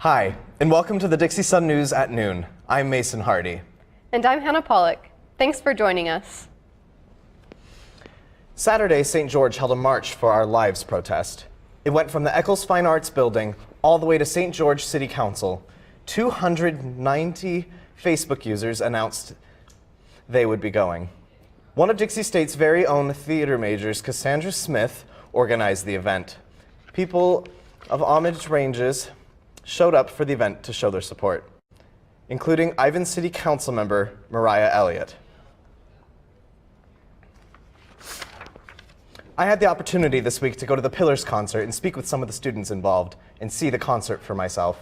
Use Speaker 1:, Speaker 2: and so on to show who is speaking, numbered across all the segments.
Speaker 1: Hi, and welcome to the Dixie Sun News at noon. I'm Mason Hardy.
Speaker 2: And I'm Hannah Pollock. Thanks for joining us.
Speaker 1: Saturday, St. George held a march for Our Lives protest. It went from the Eccles Fine Arts Building all the way to St. George City Council. 290 Facebook users announced they would be going. One of Dixie State's very own theater majors, Cassandra Smith, organized the event. People of homage ranges showed up for the event to show their support, including Ivan City Council member Mariah Elliott. I had the opportunity this week to go to the Pillars concert and speak with some of the students involved and see the concert for myself.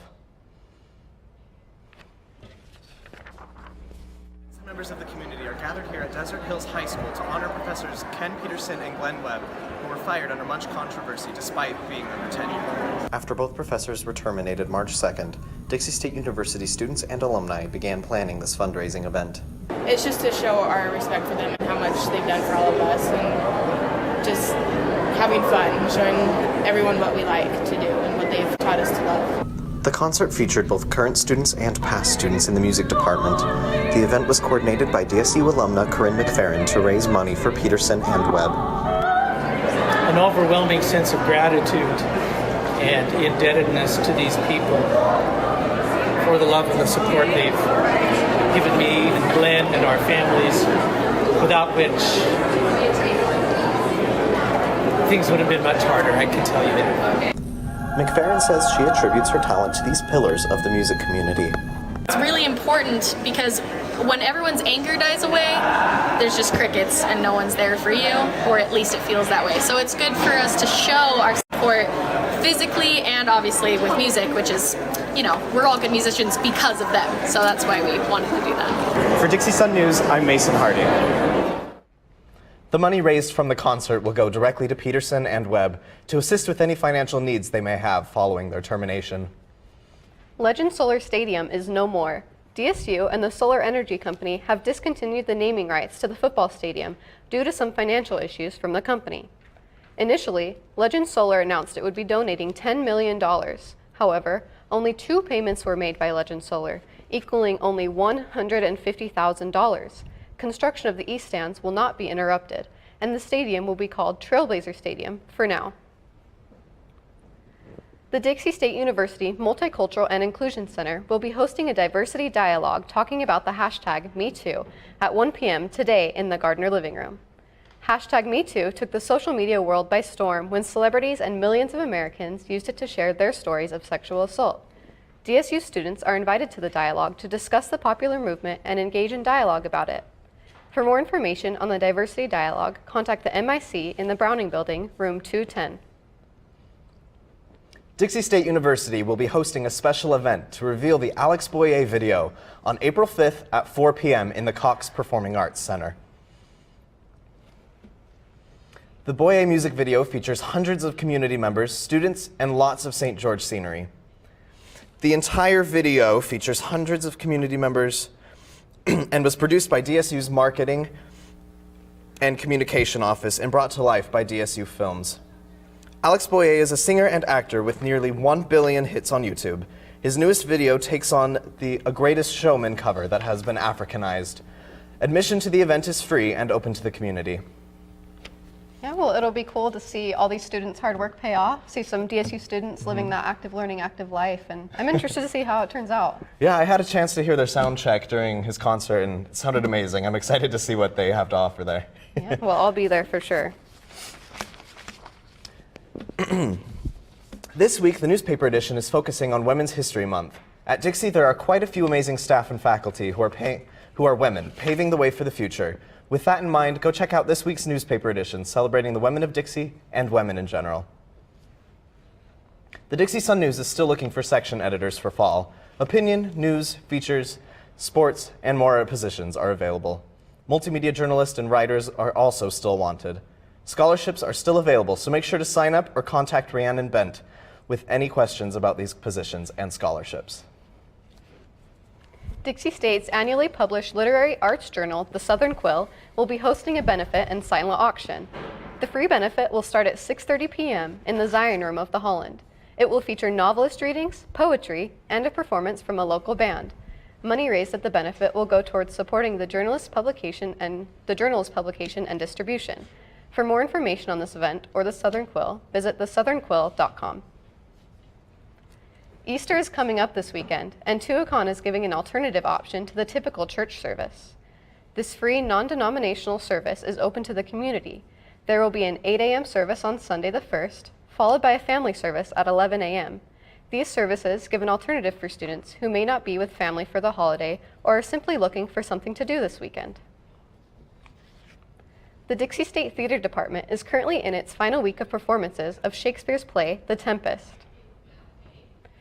Speaker 3: Members of the community are gathered here at Desert Hills High School to honor Professors Ken Peterson and Glenn Webb, who were fired under much controversy despite being under tenure.
Speaker 4: After both professors were terminated March 2nd, Dixie State University students and alumni began planning this fundraising event.
Speaker 5: It's just to show our respect for them and how much they've done for all of us, and just having fun, showing everyone what we like to do and what they've taught us to love.
Speaker 4: The concert featured both current students and past students in the music department. The event was coordinated by DSU alumna Corinne McFerrin to raise money for Peterson and Webb.
Speaker 6: An overwhelming sense of gratitude and indebtedness to these people for the love and the support they've given me and Glenn and our families, without which things would have been much harder, I can tell you that.
Speaker 4: McFerrin says she attributes her talent to these pillars of the music community.
Speaker 7: It's really important because when everyone's anger dies away, there's just crickets and no one's there for you, or at least it feels that way. So it's good for us to show our support physically and obviously with music, which is, you know, we're all good musicians because of them. So that's why we wanted to do that.
Speaker 1: For Dixie Sun News, I'm Mason Hardy. The money raised from the concert will go directly to Peterson and Webb to assist with any financial needs they may have following their termination.
Speaker 2: Legend Solar Stadium is no more. DSU and the Solar Energy Company have discontinued the naming rights to the football stadium due to some financial issues from the company. Initially, Legend Solar announced it would be donating $10 million. However, only 2 payments were made by Legend Solar, equaling only $150,000. Construction of the East Stands will not be interrupted, and the stadium will be called Trailblazer Stadium for now. The Dixie State University Multicultural and Inclusion Center will be hosting a diversity dialogue talking about the hashtag #MeToo at 1 p.m. today in the Gardner Living Room. Hashtag #MeToo took the social media world by storm when celebrities and millions of Americans used it to share their stories of sexual assault. DSU students are invited to the dialogue to discuss the popular movement and engage in dialogue about it. For more information on the diversity dialogue, contact the MIC in the Browning Building, room 210.
Speaker 1: Dixie State University will be hosting a special event to reveal the Alex Boyer video on April 5th at 4 p.m. in the Cox Performing Arts Center. The Boyer music video features hundreds of community members, students, and lots of St. George scenery. The entire video features hundreds of community members and was produced by DSU's Marketing and Communication Office and brought to life by DSU Films. Alex Boyer is a singer and actor with nearly 1 billion hits on YouTube. His newest video takes on the A Greatest Showman cover that has been Africanized. Admission to the event is free and open to the community.
Speaker 2: Yeah, well, it'll be cool to see all these students' hard work pay off, see some DSU students living that active learning, active life, and I'm interested to see how it turns out.
Speaker 1: Yeah, I had a chance to hear their sound check during his concert, and it sounded amazing. I'm excited to see what they have to offer there.
Speaker 2: Yeah, well, I'll be there for sure.
Speaker 1: This week, the newspaper edition is focusing on Women's History Month. At Dixie, there are quite a few amazing staff and faculty who are women, paving the way for the future. With that in mind, go check out this week's newspaper edition celebrating the women of Dixie and women in general. The Dixie Sun News is still looking for section editors for fall. Opinion, news, features, sports, and more positions are available. Multimedia journalists and writers are also still wanted. Scholarships are still available, so make sure to sign up or contact Rhiannon Bent with any questions about these positions and scholarships.
Speaker 2: Dixie State's annually published literary arts journal, The Southern Quill, will be hosting a benefit and silent auction. The free benefit will start at 6:30 p.m. in the Zion Room of the Holland. It will feature novelist readings, poetry, and a performance from a local band. Money raised at the benefit will go towards supporting the journal's publication and distribution. For more information on this event or the Southern Quill, visit thesouthernquill.com. Easter is coming up this weekend, and Tuacahn is giving an alternative option to the typical church service. This free, non-denominational service is open to the community. There will be an 8 a.m. service on Sunday the 1st, followed by a family service at 11 a.m. These services give an alternative for students who may not be with family for the holiday or are simply looking for something to do this weekend. The Dixie State Theater Department is currently in its final week of performances of Shakespeare's play, The Tempest.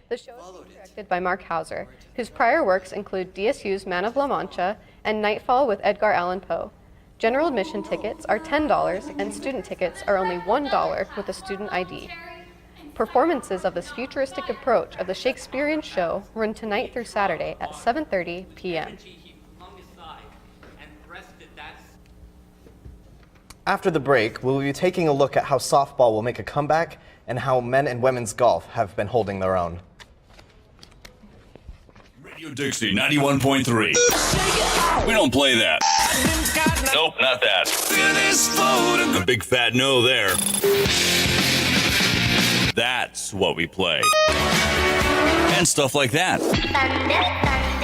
Speaker 2: The show is being directed by Mark Hauser, whose prior works include DSU's Man of La Mancha and Nightfall with Edgar Allan Poe. General admission tickets are $10 and student tickets are only $1 with a student ID. Performances of this futuristic approach of the Shakespearean show run tonight through Saturday at 7:30 p.m.
Speaker 1: After the break, we'll be taking a look at how softball will make a comeback and how men and women's golf have been holding their own.
Speaker 8: Radio Dixie 91.3. We don't play that. Nope, not that. A big fat no there. That's what we play. And stuff like that.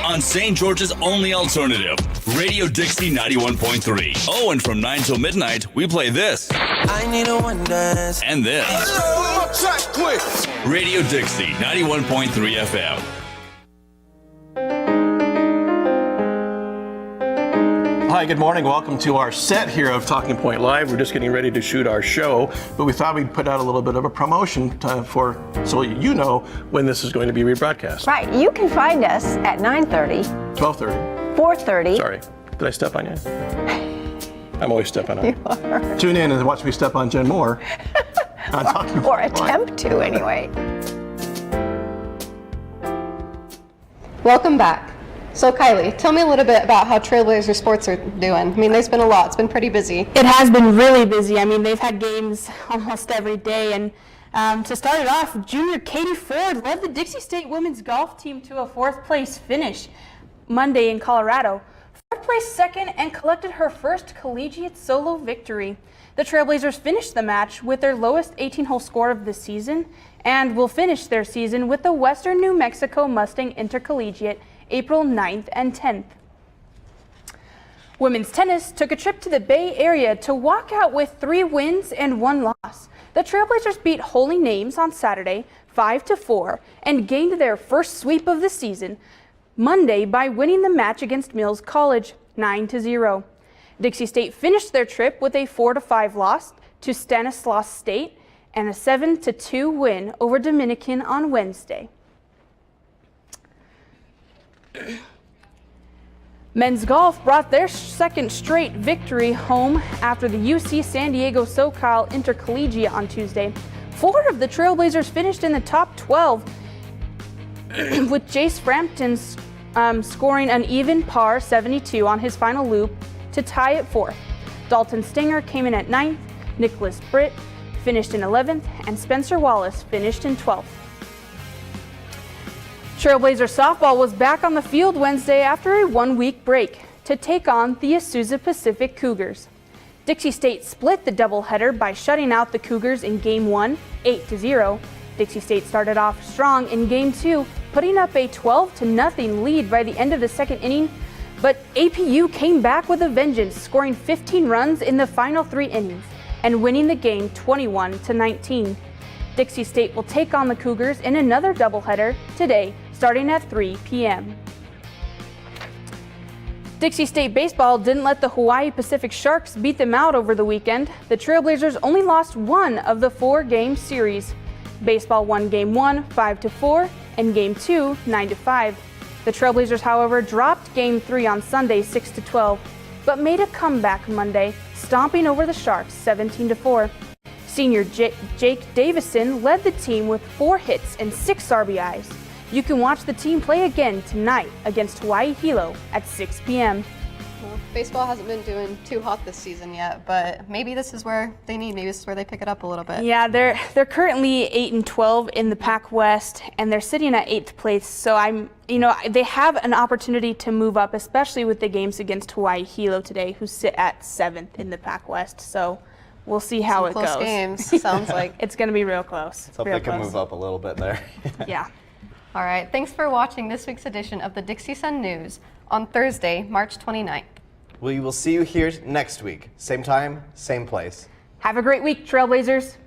Speaker 8: On St. George's only alternative, Radio Dixie 91.3. Oh, and from 9 till midnight, we play this. I need a one dance. And this. Radio Dixie 91.3 FM.
Speaker 9: Hi, good morning. Welcome to our set here of Talking Point Live. We're just getting ready to shoot our show, but we thought we'd put out a little bit of a promotion so you know when this is going to be rebroadcast.
Speaker 10: Right. You can find us at 9:30,
Speaker 9: 12:30,
Speaker 10: 4:30.
Speaker 9: Sorry, did I step on you? I'm always stepping on you.
Speaker 10: You are.
Speaker 9: Tune in and watch me step on Jen Moore. On Talking
Speaker 10: Or
Speaker 9: Point Live.
Speaker 10: attempt to, anyway.
Speaker 2: Welcome back. So Kylie, tell me a little bit about how Trailblazer sports are doing. I mean, there's been a lot. It's been pretty busy.
Speaker 11: It has been really busy. I mean, they've had games almost every day. And to start it off, junior Katie Ford led the Dixie State women's golf team to a 4th place finish Monday in Colorado. Ford placed 2nd and collected her first collegiate solo victory. The Trailblazers finished the match with their lowest 18-hole score of the season and will finish their season with the Western New Mexico Mustang Intercollegiate April 9th and 10th. Women's tennis took a trip to the Bay Area to walk out with 3 wins and 1 loss. The Trailblazers beat Holy Names on Saturday 5-4 and gained their first sweep of the season Monday by winning the match against Mills College 9-0. Dixie State finished their trip with a 4-5 loss to Stanislaus State and a 7-2 win over Dominican on Wednesday. Men's golf brought their second straight victory home after the UC San Diego SoCal Intercollegiate on Tuesday. 4 of the Trailblazers finished in the top 12, with Jace Frampton scoring an even par 72 on his final loop to tie at 4th. Dalton Stinger came in at 9th, Nicholas Britt finished in 11th, and Spencer Wallace finished in 12th. Trailblazer softball was back on the field Wednesday after a 1-week break to take on the Azusa Pacific Cougars. Dixie State split the doubleheader by shutting out the Cougars in Game 1, 8-0. Dixie State started off strong in Game 2, putting up a 12-0 lead by the end of the second inning, but APU came back with a vengeance, scoring 15 runs in the final 3 innings and winning the game 21-19. Dixie State will take on the Cougars in another doubleheader today, starting at 3 p.m. Dixie State baseball didn't let the Hawaii Pacific Sharks beat them out over the weekend. The Trailblazers only lost 1 of the 4-game series. Baseball won Game 1 5-4 and Game 2 9-5. The Trailblazers, however, dropped Game 3 on Sunday 6-12, but made a comeback Monday, stomping over the Sharks 17-4. Senior Jake Davison led the team with 4 hits and 6 RBIs. You can watch the team play again tonight against Hawaii Hilo at 6 p.m.
Speaker 2: Well, baseball hasn't been doing too hot this season yet, but maybe this is where maybe this is where they pick it up a little bit.
Speaker 11: Yeah, they're currently 8-12 in the Pac West, and they're sitting at 8th place. So they have an opportunity to move up, especially with the games against Hawaii Hilo today, who sit at 7th in the Pac West. So we'll see how it
Speaker 2: close
Speaker 11: goes.
Speaker 2: Games, sounds like.
Speaker 11: It's going to be real close.
Speaker 1: Let's hope they can move up a little bit there.
Speaker 11: Yeah.
Speaker 2: All right, thanks for watching this week's edition of the Dixie Sun News on Thursday, March 29th.
Speaker 1: We will see you here next week. Same time, same place.
Speaker 11: Have a great week, Trailblazers.